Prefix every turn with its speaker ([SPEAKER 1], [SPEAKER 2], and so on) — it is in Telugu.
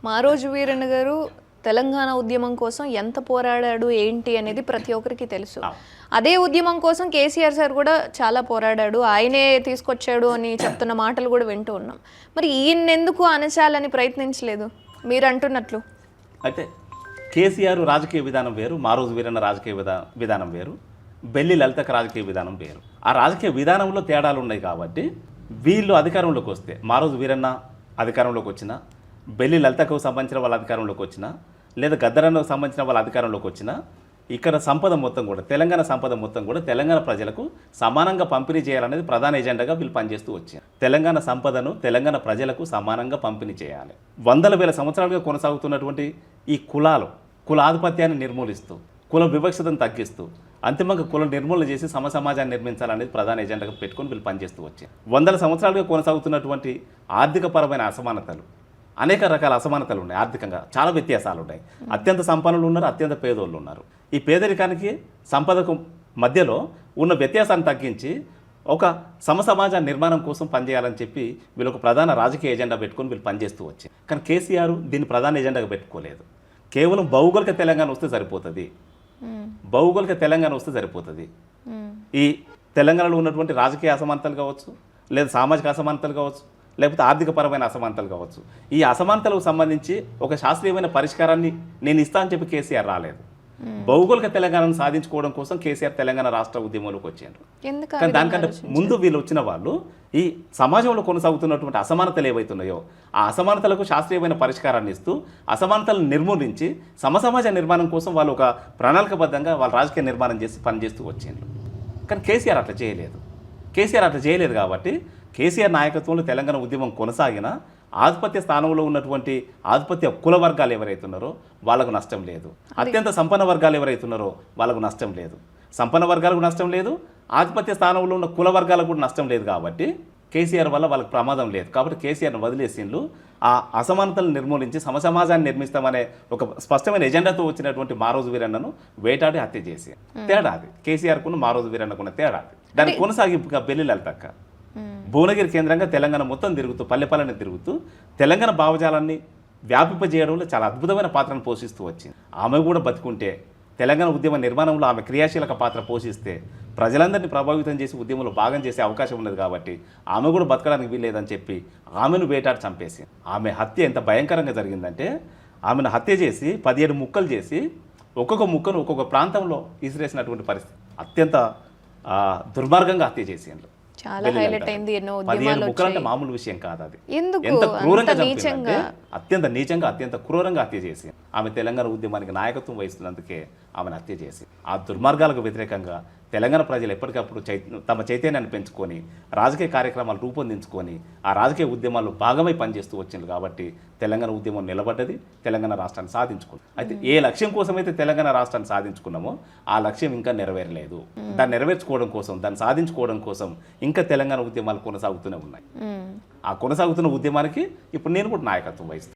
[SPEAKER 1] మారోజు వీరన్న గారు తెలంగాణ ఉద్యమం కోసం ఎంత పోరాడాడు ఏంటి అనేది ప్రతి ఒక్కరికి తెలుసు. అదే ఉద్యమం కోసం కేసీఆర్ సార్ కూడా చాలా పోరాడాడు, ఆయనే తీసుకొచ్చాడు అని చెప్తున్న మాటలు కూడా వింటూ ఉన్నాం. మరి ఈయనెందుకు అనచాలని ప్రయత్నించలేదు మీరు అంటున్నట్లు?
[SPEAKER 2] అయితే కేసీఆర్ రాజకీయ విధానం వేరు, మారోజు వీరన్న రాజకీయ విధానం వేరు, బెల్లి లలితక రాజకీయ విధానం వేరు. ఆ రాజకీయ విధానంలో తేడాలు ఉన్నాయి కాబట్టి వీళ్ళు అధికారంలోకి వస్తే, మారోజు వీరన్న అధికారంలోకి వచ్చినా, బెల్లి లలితకు సంబంధించిన వాళ్ళ అధికారంలోకి వచ్చినా, లేదా గద్దరన్నకు సంబంధించిన వాళ్ళ అధికారంలోకి వచ్చినా, ఇక్కడ సంపద మొత్తం కూడా, తెలంగాణ సంపద మొత్తం కూడా తెలంగాణ ప్రజలకు సమానంగా పంపిణీ చేయాలనేది ప్రధాన ఎజెండాగా వీళ్ళు పనిచేస్తూ వచ్చారు. తెలంగాణ సంపదను తెలంగాణ ప్రజలకు సమానంగా పంపిణీ చేయాలి. వందల వేల సంవత్సరాలుగా కొనసాగుతున్నటువంటి ఈ కుల ఆధిపత్యాన్ని నిర్మూలిస్తూ, కుల వివక్షతను తగ్గిస్తూ, అంతిమంగా కుల నిర్మూలన చేసి సమాజాన్ని నిర్మించాలనేది ప్రధాన ఎజెండాగా పెట్టుకొని వీళ్ళు పనిచేస్తూ వచ్చారు. వందల సంవత్సరాలుగా కొనసాగుతున్నటువంటి ఆర్థికపరమైన అసమానతలు, అనేక రకాల అసమానతలు ఉన్నాయి. ఆర్థికంగా చాలా వ్యత్యాసాలు ఉన్నాయి. అత్యంత సంపన్నులు ఉన్నారు, అత్యంత పేదోళ్ళు ఉన్నారు. ఈ పేదరికానికి సంపదకు మధ్యలో ఉన్న వ్యత్యాసాన్ని తగ్గించి ఒక సమాజ నిర్మాణం కోసం పనిచేయాలని చెప్పి వీళ్ళు ఒక ప్రధాన రాజకీయ ఎజెండా పెట్టుకొని వీళ్ళు పనిచేస్తూ వచ్చారు. కానీ కేసీఆర్ దీన్ని ప్రధాన ఎజెండాగా పెట్టుకోలేదు. కేవలం భౌగోళిక తెలంగాణ వస్తే సరిపోతుంది, భౌగోళిక తెలంగాణ వస్తే సరిపోతుంది. ఈ తెలంగాణలో ఉన్నటువంటి రాజకీయ అసమానతలు కావచ్చు, లేదా సామాజిక అసమానతలు కావచ్చు, లేకపోతే ఆర్థికపరమైన అసమానతలు కావచ్చు, ఈ అసమానతలకు సంబంధించి ఒక శాస్త్రీయమైన పరిష్కారాన్ని నేను ఇస్తా అని చెప్పి కేసీఆర్ రాలేదు. భౌగోళిక తెలంగాణను సాధించుకోవడం కోసం కేసీఆర్ తెలంగాణ రాష్ట్ర ఉద్యమంలోకి వచ్చారు. కానీ దానికంటే ముందు వీళ్ళు వచ్చిన వాళ్ళు ఈ సమాజంలో కొనసాగుతున్నటువంటి అసమానతలు ఏవైతున్నాయో ఆ అసమానతలకు శాస్త్రీయమైన పరిష్కారాన్ని ఇస్తూ, అసమానతలను నిర్మూలించి సమాజ నిర్మాణం కోసం వాళ్ళు ఒక ప్రణాళికబద్ధంగా వాళ్ళ రాజకీయ నిర్మాణం చేసి పనిచేస్తూ వచ్చారు. కానీ కేసీఆర్ అట్లా చేయలేదు. కాబట్టి కేసీఆర్ నాయకత్వంలో తెలంగాణ ఉద్యమం కొనసాగిన ఆధిపత్య స్థానంలో ఉన్నటువంటి ఆధిపత్య కుల వర్గాలు ఎవరైతున్నారో వాళ్ళకు నష్టం లేదు, అత్యంత సంపన్న వర్గాలు ఎవరైతున్నారో వాళ్ళకు నష్టం లేదు, సంపన్న వర్గాలకు నష్టం లేదు, ఆధిపత్య స్థానంలో ఉన్న కుల వర్గాలకు కూడా నష్టం లేదు. కాబట్టి కేసీఆర్ వల్ల వాళ్ళకి ప్రమాదం లేదు. కాబట్టి కేసీఆర్ను వదిలేసిండ్లు. ఆ అసమానతలను నిర్మూలించి సమాజాన్ని నిర్మిస్తామనే ఒక స్పష్టమైన ఎజెండాతో వచ్చినటువంటి మారోజు వీరన్నను వేటాడి హత్య చేసి తేడా అది. కేసీఆర్కున్న మారోజు వీరన్నకున్న తేడా అది. దానికి కొనసాగింపుగా బెల్లి లలితక్క భువనగిరి కేంద్రంగా తెలంగాణ మొత్తం తిరుగుతూ, పల్లె తిరుగుతూ తెలంగాణ భావజాలాన్ని వ్యాపింపజేయడంలో చాలా అద్భుతమైన పాత్రను పోషిస్తూ వచ్చింది. ఆమె కూడా బతుకుంటే, తెలంగాణ ఉద్యమ నిర్మాణంలో ఆమె క్రియాశీలక పాత్ర పోషిస్తే ప్రజలందరినీ ప్రభావితం చేసి ఉద్యమంలో భాగం చేసే అవకాశం ఉన్నది. కాబట్టి ఆమె కూడా బతకడానికి వీల్లేదని చెప్పి ఆమెను వేటాడి చంపేసి, ఆమె హత్య ఎంత భయంకరంగా జరిగిందంటే, ఆమెను హత్య చేసి 17 ముక్కలు చేసి ఒక్కొక్క ముక్కను ఒక్కొక్క ప్రాంతంలో ఇసిరేసినటువంటి పరిస్థితి. అత్యంత దుర్మార్గంగా హత్య చేసిండ్రు.
[SPEAKER 1] చాలా హైలైట్ అయింది.
[SPEAKER 2] 17 ముక్కలు అంటే మామూలు విషయం కాదు. అది ఎంత క్రూరంగా చంపిందంటే, అత్యంత నీచంగా, అత్యంత క్రూరంగా హత్య చేసి ఆమె తెలంగాణ ఉద్యమానికి నాయకత్వం వహిస్తున్నందుకే ఆమెను హత్య చేసి, ఆ దుర్మార్గాలకు వ్యతిరేకంగా తెలంగాణ ప్రజలు ఎప్పటికప్పుడు తమ చైతన్యాన్ని పెంచుకొని రాజకీయ కార్యక్రమాలు రూపొందించుకొని ఆ రాజకీయ ఉద్యమాల్లో భాగమై పనిచేస్తూ వచ్చింది. కాబట్టి తెలంగాణ ఉద్యమం నిలబడ్డది, తెలంగాణ రాష్ట్రాన్ని సాధించుకుంది. అయితే ఏ లక్ష్యం కోసమైతే తెలంగాణ రాష్ట్రాన్ని సాధించుకున్నామో ఆ లక్ష్యం ఇంకా నెరవేరలేదు. దాన్ని నెరవేర్చుకోవడం కోసం, దాన్ని సాధించుకోవడం కోసం ఇంకా తెలంగాణ ఉద్యమాలు కొనసాగుతూనే ఉన్నాయి. ఆ కొనసాగుతున్న ఉద్యమానికి ఇప్పుడు నేను కూడా నాయకత్వం వహిస్తాను.